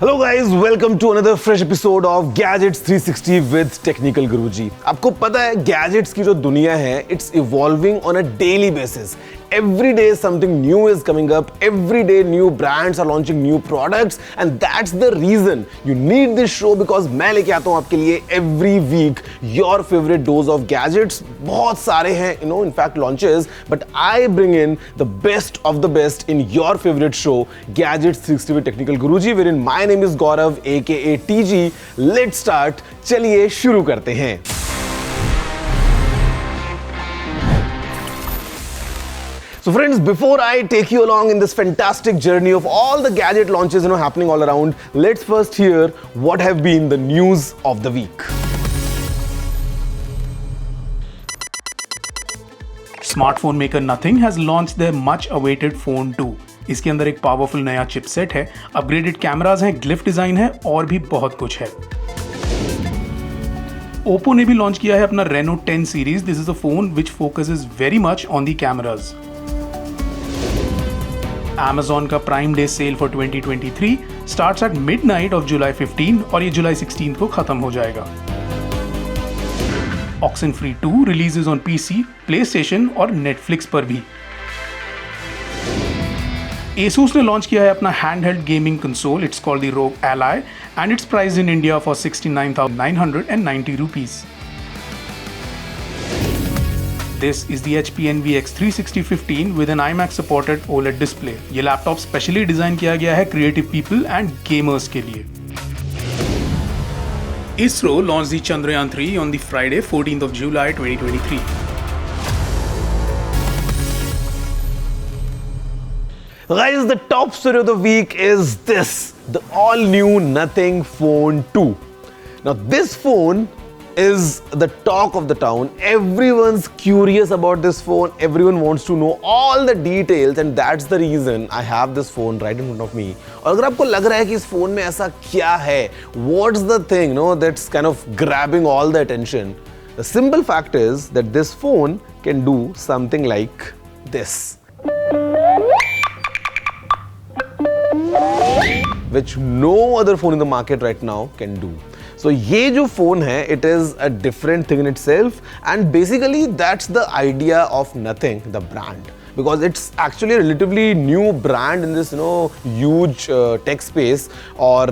Hello guys, welcome to another fresh episode of Gadgets 360 with Technical Guruji. आपको पता है Gadgets की जो दुनिया है, it's evolving on a daily basis. Every day something new is coming up. Every day new brands are launching new products, and that's the reason you need this show because मैं लेके आता हूँ आपके लिए every week your favorite dose of gadgets. बहुत सारे हैं, in fact launches, but I bring in the best of the best in your favorite show, Gadgets 360 with Technical Guruji, wherein my name is Gaurav, aka TG. Let's start. चलिए शुरू करते हैं. So friends, before I take you along in this fantastic journey of all the gadget launches happening all around, let's first hear what have been the news of the week. Smartphone maker Nothing has launched their much awaited Phone 2. इसके अंदर एक powerful नया chipset है, upgraded cameras हैं, glyph design है और भी बहुत कुछ है. Oppo ने भी लॉन्च किया है अपना Reno 10 series. This is a phone which focuses very much on the cameras. Amazon का Prime Day Sale for 2023 starts at midnight of July 15 और ये July 16 को खत्म हो जाएगा. Oxenfree 2 releases on PC, PlayStation और Netflix पर भी. Asus ने लॉन्च किया है अपना handheld gaming console. It's called the ROG Ally and it's priced in India for 69,990 rupees. This is the HP NVX 360-15 with an IMAX supported OLED display. ये laptop specially design किया गया है creative people and gamers के लिए. ISRO launched the Chandrayaan 3 on the Friday 14th of July 2023. Guys, the top story of the week is this, the all new Nothing Phone 2. Now this phone is the talk of the town. Everyone's curious about this phone. Everyone wants to know all the details and that's the reason I have this phone right in front of me. और अगर आपको लग रहा है कि इस phone में ऐसा क्या है, what's the thing, that's kind of grabbing all the attention? The simple fact is that this phone can do something like this, which no other phone in the market right now can do. So ये जो phone है, it is a different thing in itself and basically that's the idea of Nothing, the brand. Because it's actually a relatively new brand in this huge tech space or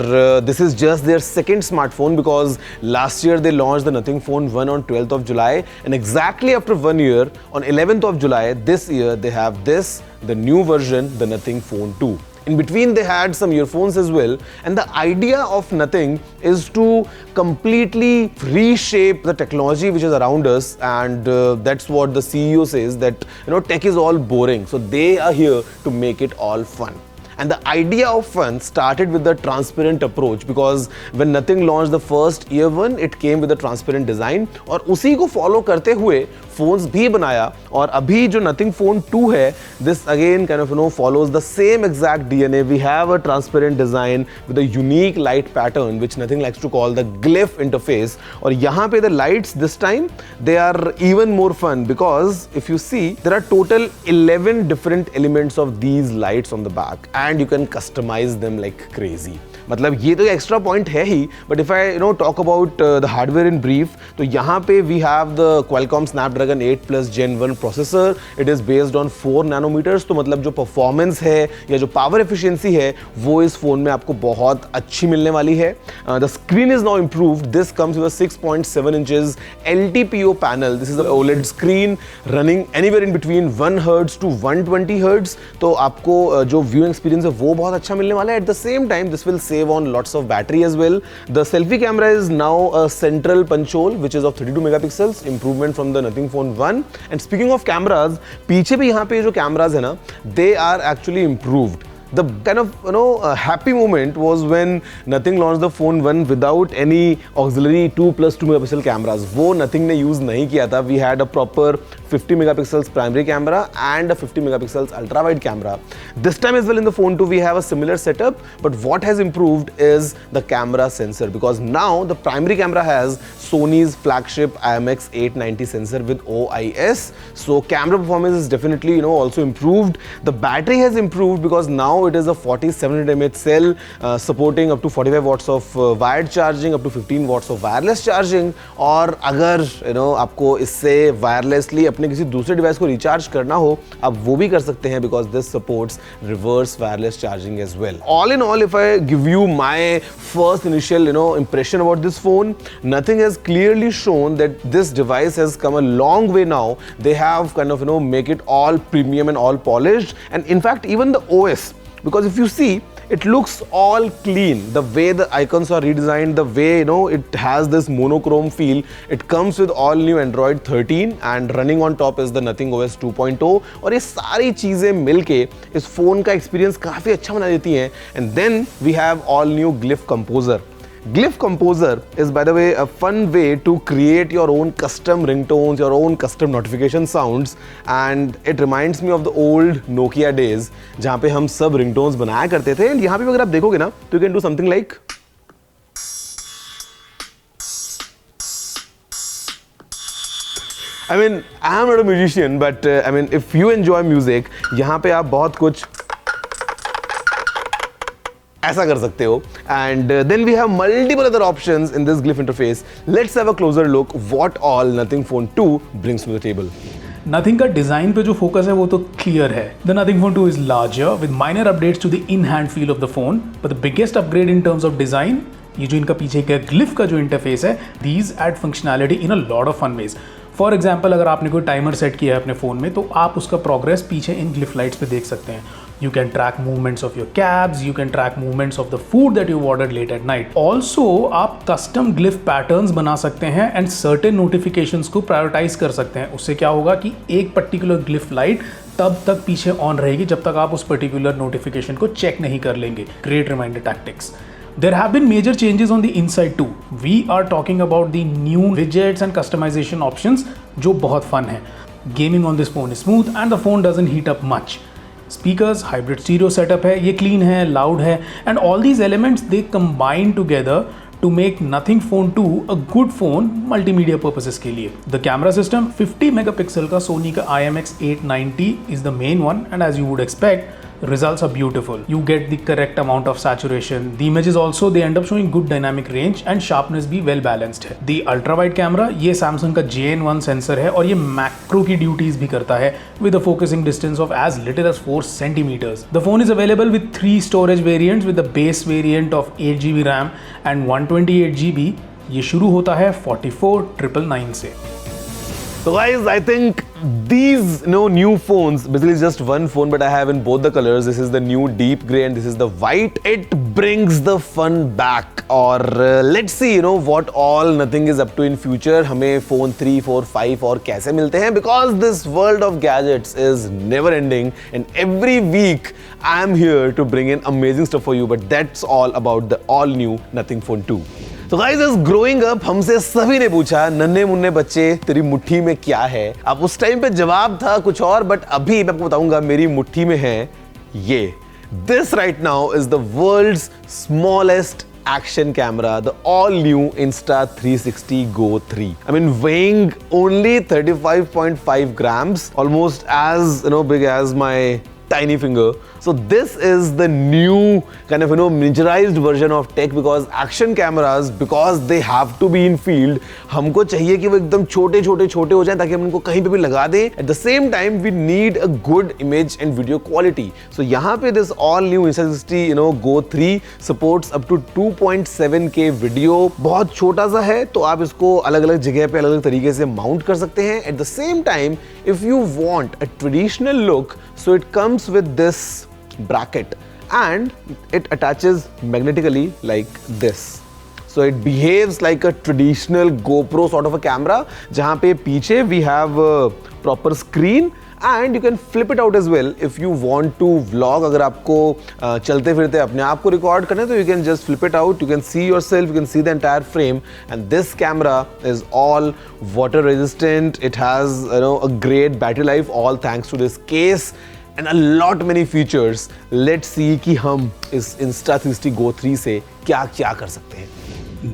this is just their second smartphone because last year they launched the Nothing Phone 1 on 12th of July and exactly after 1 year on 11th of July this year they have this, the new version, the Nothing Phone 2. In between they had some earphones as well and the idea of Nothing is to completely reshape the technology which is around us and that's what the CEO says that tech is all boring, so they are here to make it all fun. And the idea of fun started with the transparent approach because when Nothing launched the first year one, it came with a transparent design और उसी को follow करते हुए phones भी बनाया और अभी जो Nothing Phone 2 है, this again kind of follows the same exact DNA. We have a transparent design with a unique light pattern which Nothing likes to call the glyph interface और यहाँ पे the lights this time they are even more fun because if you see there are total 11 different elements of these lights on the back and you can customize them like crazy. मतलब ये तो extra point है ही, but if I talk about the hardware in brief तो यहाँ पे we have the Qualcomm Snapdragon 8+ Gen 1 processor. It is based on 4 nanometers, तो मतलब जो परफॉर्मेंस है या जो पावर एफिशिएंसी है वो इस फोन में आपको बहुत अच्छी मिलने वाली है. The screen is now improved. This comes with 6.7 inches LTPO panel. This is a OLED screen running anywhere in between 1 Hz to 120 Hz. तो आपको जो व्यूइंग एक्सपीरियंस है वो बहुत अच्छा मिलने वाला है. At the same time this will save on lots of battery as well. The selfie camera is now a central punch hole which is of 32 megapixels, improvement from the Nothing Phone 1. And speaking of cameras, पीछे भी यहाँ पे जो cameras है ना, they are actually improved. The kind of happy moment was when Nothing launched the Phone 1 without any auxiliary 2+2 megapixel cameras. वो Nothing ने use नहीं किया था. We had a proper 50 megapixels primary camera and a 50 megapixels ultra wide camera. This time as well in the phone 2 we have a similar setup, but what has improved is the camera sensor, because now the primary camera has Sony's flagship IMX890 sensor with OIS. So camera performance is definitely also improved. The battery has improved because now it is a 4700 mAh cell supporting up to 45 watts of wired charging, up to 15 watts of wireless charging. और अगर आपको इससे wirelessly अपने किसी दूसरे device को recharge करना हो, आप वो भी कर सकते हैं, because this supports reverse wireless charging as well. All in all, if I give you my first initial impression about this phone, nothing has clearly shown that this device has come a long way now. They have kind of make it all premium and all polished, and in fact even the OS, because if you see, it looks all clean. The way the icons are redesigned, the way it has this monochrome feel. It comes with all new Android 13 and running on top is the Nothing OS 2.0. और ये सारी चीजें मिलके इस phone का experience काफी अच्छा बना देती हैं. And then we have all new Glyph Composer. Glyph Composer is, by the way, a fun way to create your own custom ringtones, your own custom notification sounds, and it reminds me of the old Nokia days जहाँ पे हम सब ringtones बनाया करते थे. And यहाँ पे अगर आप देखोगे ना, तो you can do something like I mean, I am not a musician, but I mean, if you enjoy music, यहाँ पे आप बहुत कुछ ऐसा कर सकते हो. And then we have multiple other options in this Glyph interface. Let's have a closer look what all Nothing Phone 2 brings to the table. Nothing का डिजाइन पे जो फोकस है वो तो क्लियर है. The Nothing Phone 2 is larger with minor updates to the in-hand feel of the phone, but the biggest upgrade in terms of design, ये जो इनका पीछे का ग्लिफ का जो इंटरफेस है, these add functionality in a lot of fun ways. For example, अगर आपने कोई टाइमर सेट किया है अपने फ़ोन में, तो आप उसका प्रोग्रेस पीछे इन ग्लिफ लाइट्स पे देख सकते हैं. You can track movements of your cabs, you can track movements of the food that you've ordered late at night. Also, आप custom glyph patterns बना सकते हैं and certain notifications को prioritize कर सकते हैं. उससे क्या होगा कि एक particular glyph light तब तक पीछे ऑन रहेगी जब तक आप उस particular notification को चेक नहीं कर लेंगे. Great reminder tactics. There have been major changes on the inside too. We are talking about the new widgets and customization options जो बहुत fun है. Gaming on this phone is smooth and the phone doesn't heat up much. Speakers, hybrid stereo setup है, ये clean है, loud है, and all these elements they combine together to make Nothing Phone 2 a good phone multimedia purposes के लिए. The camera system 50 megapixel का Sony का IMX890 is the main one, and as you would expect, results are beautiful. You get the correct amount of saturation. The images also they end up showing good dynamic range and sharpness भी well balanced है. The ultra wide camera ये Samsung का JN1 sensor है और ये macro की duties भी करता है with a focusing distance of as little as 4 centimeters. The phone is available with 3 storage variants with the base variant of 8GB RAM and 128GB. ये शुरू होता है 44,999 से. So guys, I think these new phones, basically just one phone, but I have in both the colors. This is the new deep gray and this is the white. It brings the fun back. Or let's see what all Nothing is up to in future. हमें phone 3, 4, 5 और कैसे मिलते हैं, because this world of gadgets is never ending and every week I am here to bring in amazing stuff for you. But that's all about the all new Nothing Phone 2. तो guys, इस growing up हमसे सभी ने पूछा, नन्हे मुन्ने बच्चे तेरी मुट्ठी में क्या है. अब उस टाइम पे जवाब था कुछ और, बट अभी मैं आपको बताऊंगा मेरी मुट्ठी में है ये. This right now is the world's smallest action camera, the all new Insta360 Go 3. I mean, weighing only 35.5 grams, almost as big as my tiny finger. So this is the new kind of miniaturized version of tech, because action cameras, because they have to be in field, हमको चाहिए कि वो एकदम छोटे छोटे छोटे हो जाएं ताकि हम उनको कहीं पे भी लगा दें. At the same time we need a good image and video quality. So यहाँ पे this all new Insta360 Go 3 supports up to 2.7K video. बहुत छोटा सा है तो आप इसको अलग अलग जगह पे अलग अलग तरीके से माउंट कर सकते हैं. At the same time, if you want a traditional look, so it comes with this bracket and it attaches magnetically like this. So it behaves like a traditional GoPro sort of a camera, जहाँ पे पीछे we have a proper screen and you can flip it out as well if you want to vlog. अगर आपको चलते फिरते अपने आप को रिकॉर्ड करना है तो you can just flip it out, you can see yourself, you can see the entire frame. And this camera is all water resistant. It has a great battery life, all thanks to this case and a lot many features. Let's see कि हम इस Insta360 Go 3 से क्या क्या कर सकते हैं.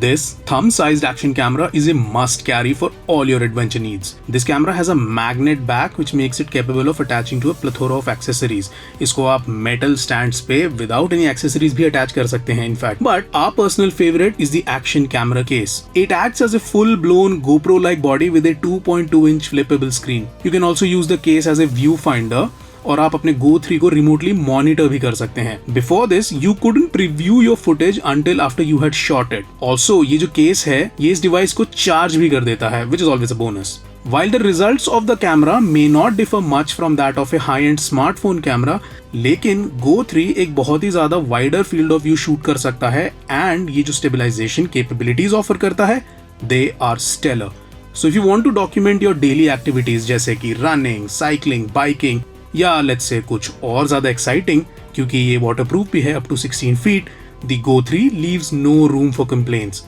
This thumb-sized action camera is a must-carry for all your adventure needs. This camera has a magnet back which makes it capable of attaching to a plethora of accessories. इसको आप metal stands पे without any accessories भी attach कर सकते हैं in fact. But our personal favorite is the action camera case. It acts as a full-blown GoPro-like body with a 2.2-inch flippable screen. You can also use the case as a viewfinder. और आप अपने Go 3 को remotely monitor भी कर सकते हैं. Before this you couldn't preview your footage until after you had shot it. Also ये जो केस है ये इस डिवाइस को चार्ज भी कर देता है, which is always a bonus. While the results of the camera may not differ much from that of a high-end smartphone camera, लेकिन Go 3 एक बहुत ही ज्यादा wider field of view shoot कर सकता है and ये जो stabilization capabilities offer करता है, they are stellar. So if you want to document your daily activities जैसे कि running, cycling, biking या लेट्स से कुछ और ज्यादा एक्साइटिंग, क्योंकि ये वाटरप्रूफ भी है अप टू 16 फीट, the Go 3 leaves no room for complaints.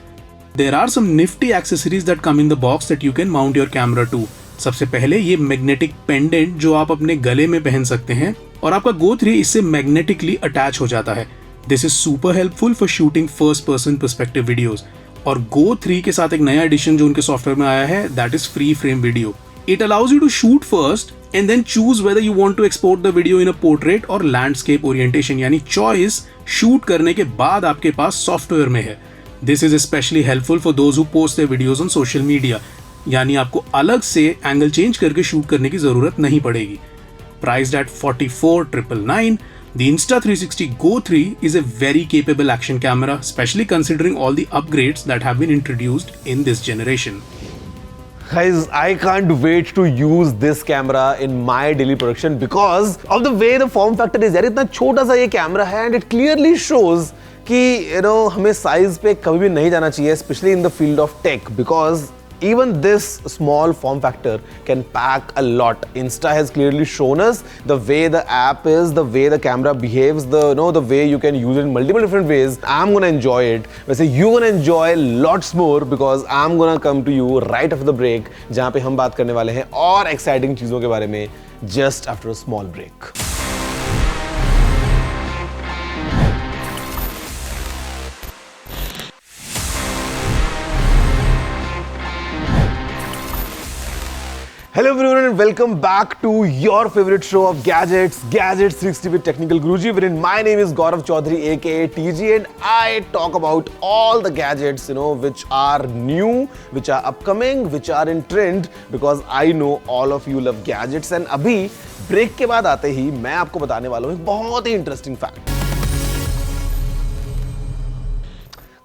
There are some nifty accessories that come in the box that you can mount your camera to. सबसे पहले ये मैग्नेटिक पेंडेंट जो आप अपने गले में पहन सकते हैं और आपका Go 3 इससे मैग्नेटिकली अटैच हो जाता है. This is super helpful for shooting first person perspective videos. और Go 3 के साथ एक नया एडिशन जो उनके सॉफ्टवेयर में आया है, that is free frame video. It allows you to shoot first and then choose whether you want to export the video in a portrait or landscape orientation. यानी choice shoot करने के बाद आपके पास सॉफ्टवेयर में है. This is especially helpful for those who post their videos on social media. यानी आपको अलग से एंगल चेंज करके शूट करने की जरूरत नहीं पड़ेगी. Priced at 44,999, the Insta360 Go 3 is a very capable action camera, especially considering all the upgrades that have been introduced in this generation. Guys, I can't wait to use this camera in my daily production because of the way the form factor is. यार इतना छोटा सा ये camera है and it clearly shows कि हमें size पे कभी भी नहीं जाना चाहिए, especially in the field of tech, because even this small form factor can pack a lot. Insta has clearly shown us the way the app is, the way the camera behaves, the way you can use it in multiple different ways. I'm gonna enjoy it. वैसे you're gonna enjoy lots more because I'm gonna come to you right after the break, जहाँ पे हम बात करने वाले हैं और exciting चीजों के बारे में just after a small break. Hello everyone and welcome back to your favorite show of Gadgets, Gadgets 360 with Technical Guruji, wherein my name is Gaurav Chaudhary aka TG and I talk about all the gadgets which are new, which are upcoming, which are in trend, because I know all of you love gadgets. And अभी break के बाद आते ही मैं आपको बताने वाला हूँ एक बहुत ही interesting fact.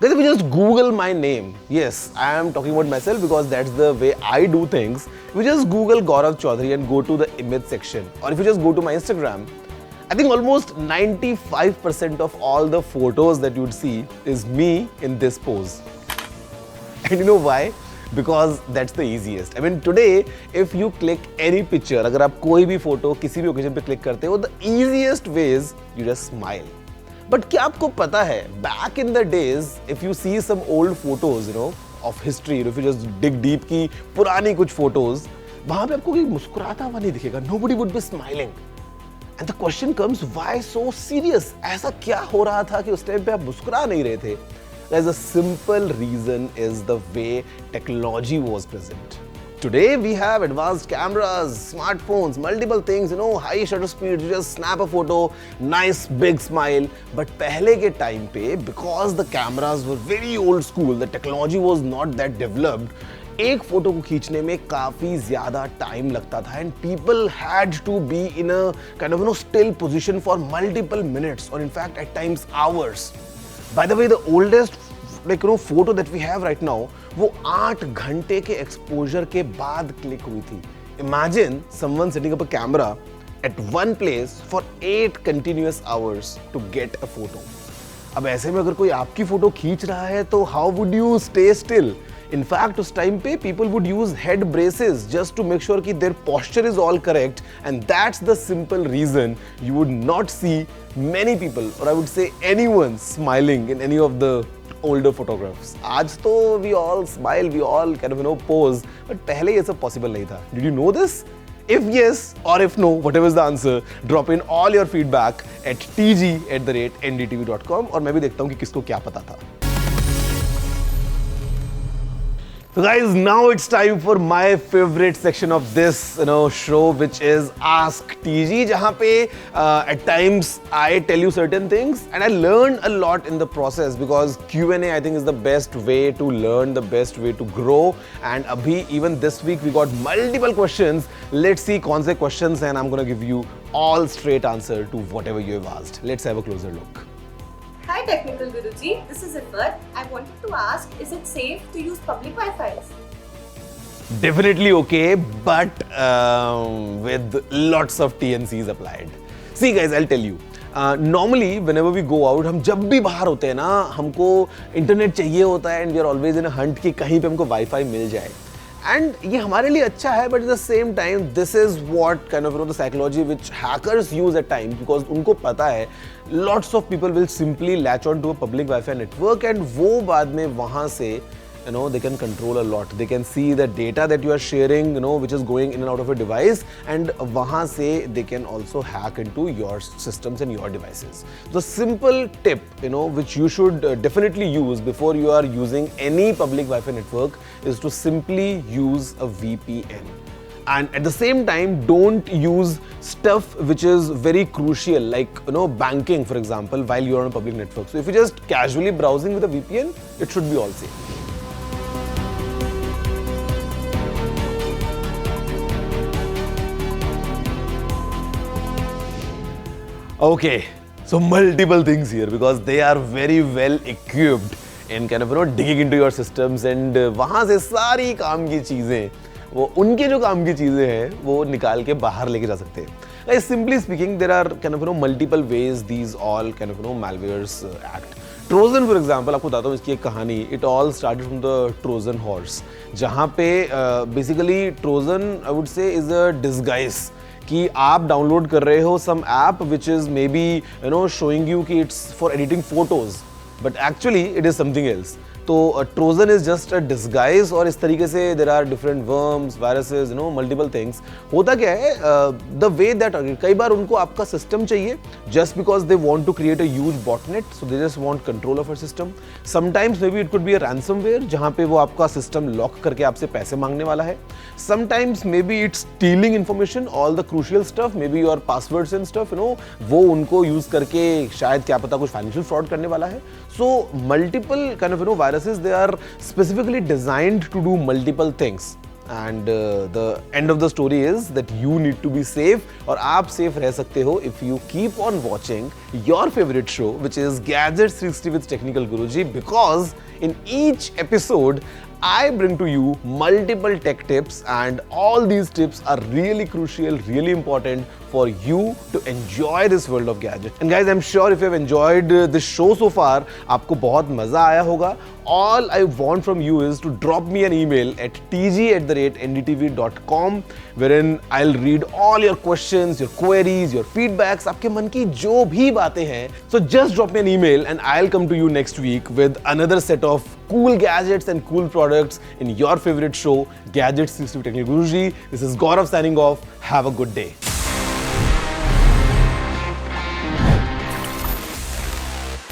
Guys, if you just Google my name, yes, I am talking about myself because that's the way I do things. If you just Google Gaurav Chaudhary and go to the image section, or if you just go to my Instagram, I think almost 95% of all the photos that you would see is me in this pose. And you know why? Because that's the easiest. I mean, today, if you click any picture, अगर आप कोई भी photo किसी भी occasion पे click करते हो, the easiest way is you just smile. But क्या आपको पता है, back in the days, if you see some old photos, of history, if you just dig deep की पुरानी कुछ photos, वहाँ पे आपको कोई मुस्कुराता हुआ नहीं दिखेगा. Nobody would be smiling. And the question comes, why so serious? ऐसा क्या हो रहा था कि उस टाइम पे आप मुस्कुरा नहीं रहे थे? There's a simple reason is the way technology was present. Today we have advanced cameras, smartphones, multiple things, high shutter speed, you just snap a photo, nice big smile. But पहले के time पे, because the cameras were very old school, the technology was not that developed, एक photo को खींचने में काफी ज्यादा time लगता था and people had to be in a kind of still position for multiple minutes or in fact at times hours. By the way, the oldest photo that we have right now, वो 8 घंटे के exposure के बाद click हुई थी. Imagine someone setting up a camera at one place for 8 continuous hours to get a photo. अब ऐसे में अगर कोई आपकी फोटो खींच रहा है तो how would you stay still? In fact, उस time पे people would use head braces just to make sure कि their posture is all correct, and that's the simple reason you would not see many people, or I would say anyone, smiling in any of the older photographs. आज तो we all smile, we all kind of pose, but पहले ये सब possible नहीं था. Did you know this? If yes or if no, whatever is the answer, drop in all your feedback at tg@ndtv.com और मैं भी देखता हूँ कि किसको क्या पता था. So guys, now it's time for my favorite section of this show, which is Ask TG, जहाँ पे at times I tell you certain things and I learn a lot in the process, because Q&A I think is the best way to learn, the best way to grow. And abhi even this week we got multiple questions. Let's see कौन से questions हैं, and I'm gonna give you all straight answer to whatever you have asked. Let's have a closer look. Hi Technical Guruji, this is Ifat. I wanted to ask, is it safe to use public Wi-Fis? Definitely okay, but with lots of TNCs applied. See guys, I'll tell you. Normally, whenever we go out, हम जब भी बाहर होते हैं ना, हमको internet चाहिए होता है, and we are always in a hunt कि कहीं पे हमको वाईफाई मिल जाए. And ये हमारे लिए अच्छा है, but at the same time, this is what kind of the psychology which hackers use at times, because उनको पता है lots of people will simply latch on to a public Wi-Fi network, and वो बाद में वहाँ से they can control a lot. They can see the data that you are sharing, which is going in and out of a device, and वहाँ से they can also hack into your systems and your devices. The simple tip, which you should definitely use before you are using any public Wi-Fi network, is to simply use a VPN. And at the same time, don't use stuff which is very crucial, like banking, for example, while you are on a public network. So if you're just casually browsing with a VPN, it should be all safe. Okay, so multiple things here, because they are very well equipped in kind of digging into your systems, and वहाँ से सारी काम की चीजें, वो उनके जो काम की चीजें हैं, वो निकाल के बाहर लेके जा सकते हैं. Like simply speaking, there are kind of multiple ways these all kind of malwares act. Trojan, for example, आपको बताता हूँ इसकी एक कहानी. It all started from the Trojan horse, जहाँ पे basically Trojan, I would say, is a disguise. कि आप डाउनलोड कर रहे हो some app which is maybe showing you कि it's for editing photos, but actually it is something else. तो Trojan is just a disguise, और इस तरीके से there are different worms, viruses, multiple things. होता क्या है, the way that कई बार उनको आपका system चाहिए just because they want to create a huge botnet, so they just want control of your system. Sometimes maybe it could be a ransomware, जहाँ पे वो आपका system lock करके आपसे पैसे मांगने वाला है. Sometimes maybe it's stealing information, all the crucial stuff, maybe your passwords and stuff, वो उनको use करके शायद क्या पता कुछ financial fraud करने वाला है. So multiple kind of viruses, they are specifically designed to do multiple things. And the end of the story is that you need to be safe, और आप safe रह सकते हो if you keep on watching your favorite show, which is Gadget 360 with Technical Guruji, because in each episode I bring to you multiple tech tips, and all these tips are really crucial, really important for you to enjoy this world of gadget. And guys, I'm sure if you have enjoyed this show so far, आपको बहुत मजा आया होगा. All I want from you is to drop me an email at tg@ndtv.com, wherein I'll read all your questions, your queries, your feedbacks, आपके मन की जो भी बातें हैं. So just drop me an email and I'll come to you next week with another set of cool gadgets and cool products in your favorite show, Gadget 360 with Technical Guruji. This is Gaurav signing off. Have a good day.